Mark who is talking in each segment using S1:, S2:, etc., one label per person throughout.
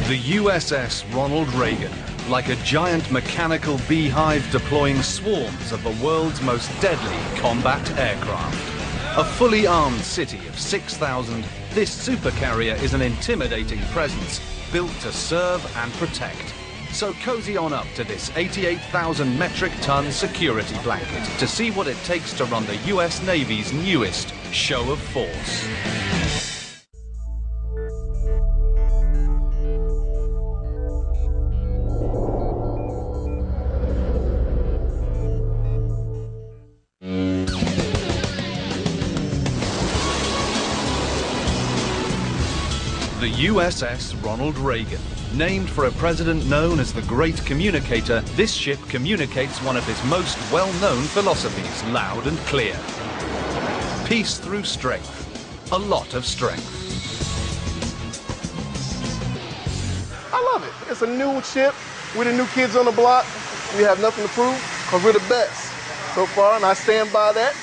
S1: The USS Ronald Reagan, like a giant mechanical beehive deploying swarms of the world's most deadly combat aircraft. A fully armed city of 6,000, this supercarrier is an intimidating presence, built to serve and protect. So cozy on up to this 88,000 metric ton security blanket to see what it takes to run the US Navy's newest show of force. The USS Ronald Reagan. Named for a president known as the Great Communicator, this ship communicates one of his most well-known philosophies loud and clear. Peace through strength. A lot of strength.
S2: I love it. It's a new ship. We're the new kids on the block. We have nothing to prove because we're the best so far, and I stand by that.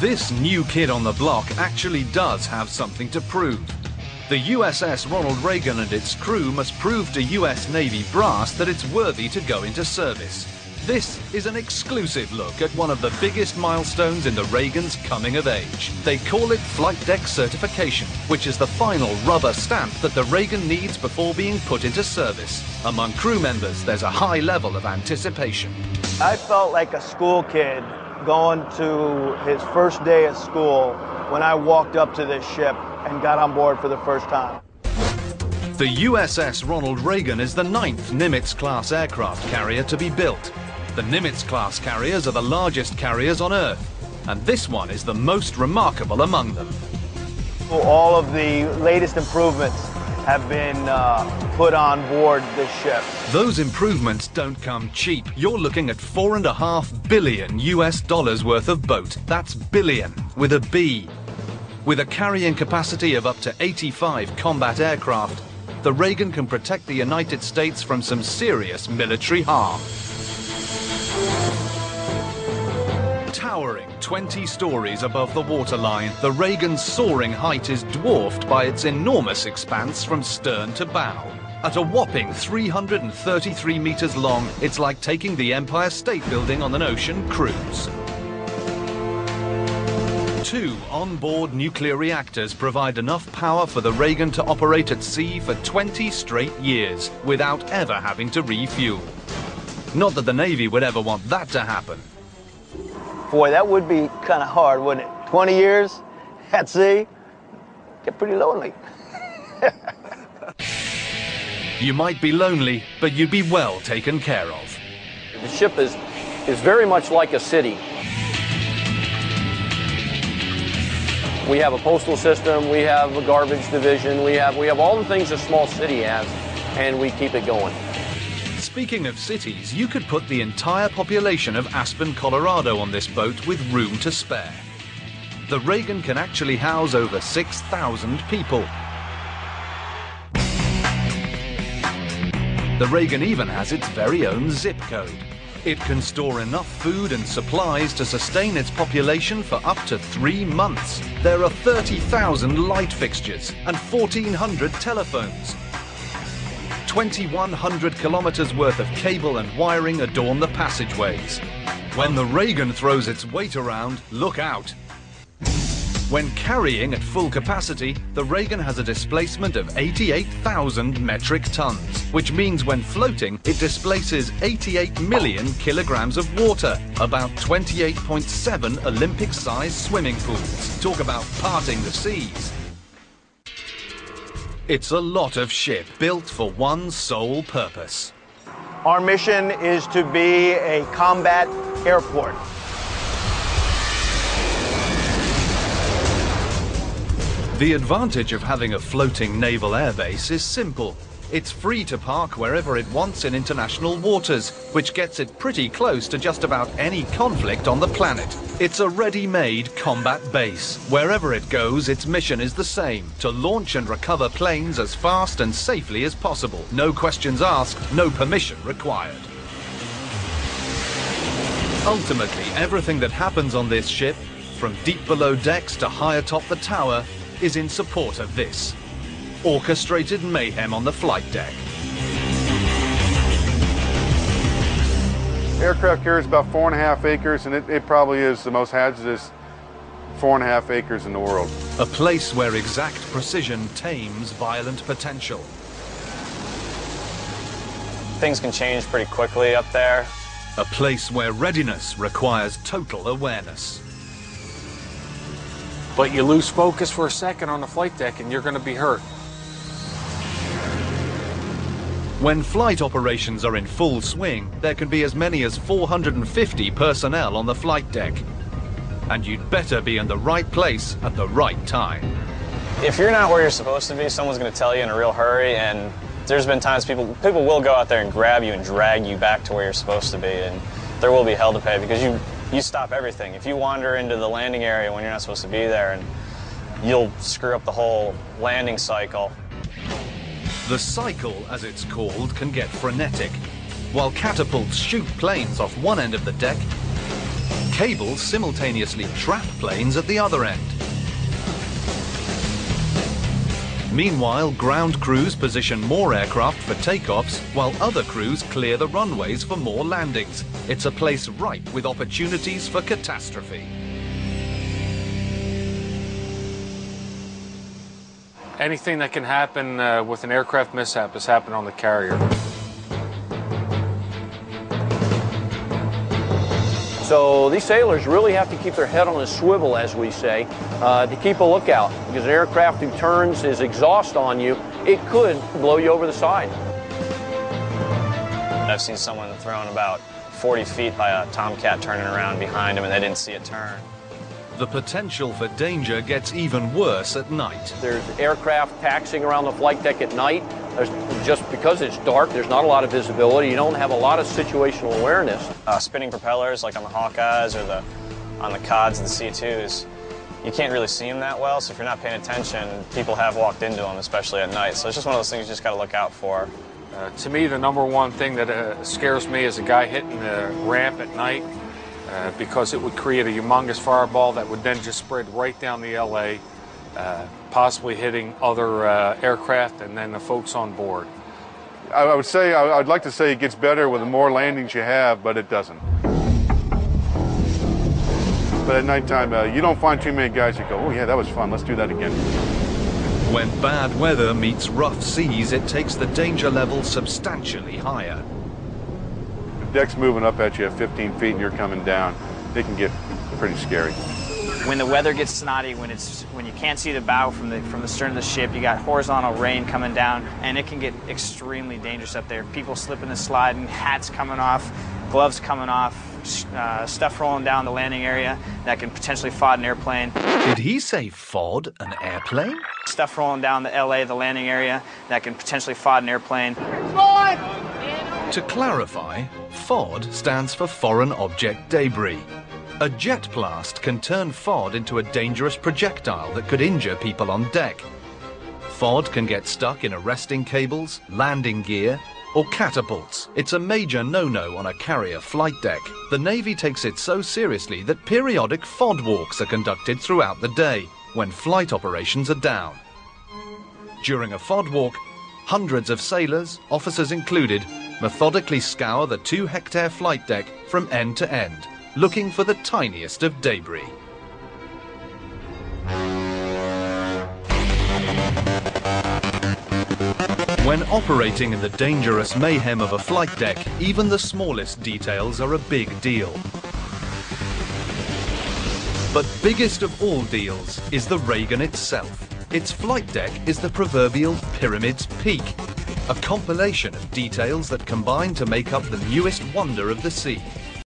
S1: This new kid on the block actually does have something to prove. The USS Ronald Reagan and its crew must prove to US Navy brass that it's worthy to go into service. This is an exclusive look at one of the biggest milestones in the Reagan's coming of age. They call it Flight Deck Certification, which is the final rubber stamp that the Reagan needs before being put into service. Among crew members, there's a high level of anticipation.
S3: I felt like a school kid going to his first day of school when I walked up to this ship and got on board for the first time.
S1: The USS Ronald Reagan is the 9th Nimitz-class aircraft carrier to be built. The Nimitz-class carriers are the largest carriers on Earth, and this one is the most remarkable among them.
S3: All of the latest improvements have been put on board this ship.
S1: Those improvements don't come cheap. You're looking at $4.5 billion US worth of boat. That's billion with a B. With a carrying capacity of up to 85 combat aircraft, the Reagan can protect the United States from some serious military harm. Towering 20 stories above the waterline, the Reagan's soaring height is dwarfed by its enormous expanse from stern to bow. At a whopping 333 meters long, it's like taking the Empire State Building on an ocean cruise. 2 onboard nuclear reactors provide enough power for the Reagan to operate at sea for 20 straight years without ever having to refuel. Not that the Navy would ever want that to happen.
S3: Boy, that would be kind of hard, wouldn't it? 20 years at sea, get pretty lonely.
S1: You might be lonely, but you'd be well taken care of.
S4: The ship is very much like a city. We have a postal system, we have a garbage division, we have all the things a small city has, and we keep it going.
S1: Speaking of cities, you could put the entire population of Aspen, Colorado on this boat with room to spare. The Reagan can actually house over 6,000 people. The Reagan even has its very own zip code. It can store enough food and supplies to sustain its population for up to 3 months. There are 30,000 light fixtures and 1,400 telephones. 2,100 kilometers worth of cable and wiring adorn the passageways. When the Reagan throws its weight around, look out. When carrying at full capacity, the Reagan has a displacement of 88,000 metric tons, which means when floating, it displaces 88 million kilograms of water, about 28.7 Olympic-sized swimming pools. Talk about parting the seas. It's a lot of ship built for one sole purpose.
S3: Our mission is to be a combat airport.
S1: The advantage of having a floating naval airbase is simple. It's free to park wherever it wants in international waters, which gets it pretty close to just about any conflict on the planet. It's a ready-made combat base. Wherever it goes, its mission is the same: to launch and recover planes as fast and safely as possible. No questions asked, no permission required. Ultimately, everything that happens on this ship, from deep below decks to high atop the tower, is in support of this. Orchestrated mayhem on the flight deck.
S5: Aircraft carrier is about 4.5 acres, and it probably is the most hazardous 4.5 acres in the world.
S1: A place where exact precision tames violent potential.
S6: Things can change pretty quickly up there.
S1: A place where readiness requires total awareness.
S7: But you lose focus for a second on the flight deck and you're going to be hurt.
S1: When flight operations are in full swing, there can be as many as 450 personnel on the flight deck. And you'd better be in the right place at the right time.
S6: If you're not where you're supposed to be, someone's going to tell you in a real hurry, and there's been times people will go out there and grab you and drag you back to where you're supposed to be, and there will be hell to pay because you stop everything. If you wander into the landing area when you're not supposed to be there, and you'll screw up the whole landing cycle.
S1: The cycle, as it's called, can get frenetic. While catapults shoot planes off one end of the deck, cables simultaneously trap planes at the other end. Meanwhile, ground crews position more aircraft for takeoffs, while other crews clear the runways for more landings. It's a place ripe with opportunities for catastrophe.
S7: Anything that can happen with an aircraft mishap has happened on the carrier.
S4: So these sailors really have to keep their head on a swivel, as we say, to keep a lookout. Because an aircraft who turns his exhaust on you, it could blow you over the side.
S6: I've seen someone thrown about 40 feet by a Tomcat turning around behind him and they didn't see it turn.
S1: The potential for danger gets even worse at night.
S4: There's aircraft taxiing around the flight deck at night. Just because it's dark, there's not a lot of visibility. You don't have a lot of situational awareness.
S6: Spinning propellers, like on the Hawkeyes or on the CODs and the C2s, you can't really see them that well, so if you're not paying attention, people have walked into them, especially at night. So it's just one of those things you just got to look out for.
S7: To me, the number one thing that scares me is a guy hitting the ramp at night because it would create a humongous fireball that would then just spread right down the LA, possibly hitting other aircraft and then the folks on board.
S5: I would say, I'd like to say it gets better with the more landings you have, but it doesn't. But at nighttime, you don't find too many guys that go, oh yeah, that was fun, let's do that again.
S1: When bad weather meets rough seas, it takes the danger level substantially higher.
S5: The deck's moving up at you at 15 feet and you're coming down. It can get pretty scary.
S8: When the weather gets snotty, when you can't see the bow from the stern of the ship, you got horizontal rain coming down, and it can get extremely dangerous up there. People slipping and sliding, hats coming off, gloves coming off, stuff rolling down the landing area that can potentially FOD an airplane.
S1: Did he say FOD an airplane?
S8: Stuff rolling down the LA, the landing area, that can potentially FOD an airplane.
S1: To clarify, FOD stands for Foreign Object Debris. A jet blast can turn FOD into a dangerous projectile that could injure people on deck. FOD can get stuck in arresting cables, landing gear, or catapults. It's a major no-no on a carrier flight deck. The Navy takes it so seriously that periodic FOD walks are conducted throughout the day when flight operations are down. During a FOD walk, hundreds of sailors, officers included, methodically scour the 2-hectare flight deck from end to end, looking for the tiniest of debris. When operating in the dangerous mayhem of a flight deck, even the smallest details are a big deal. But biggest of all deals is the Reagan itself. Its flight deck is the proverbial pyramid's peak, a compilation of details that combine to make up the newest wonder of the sea.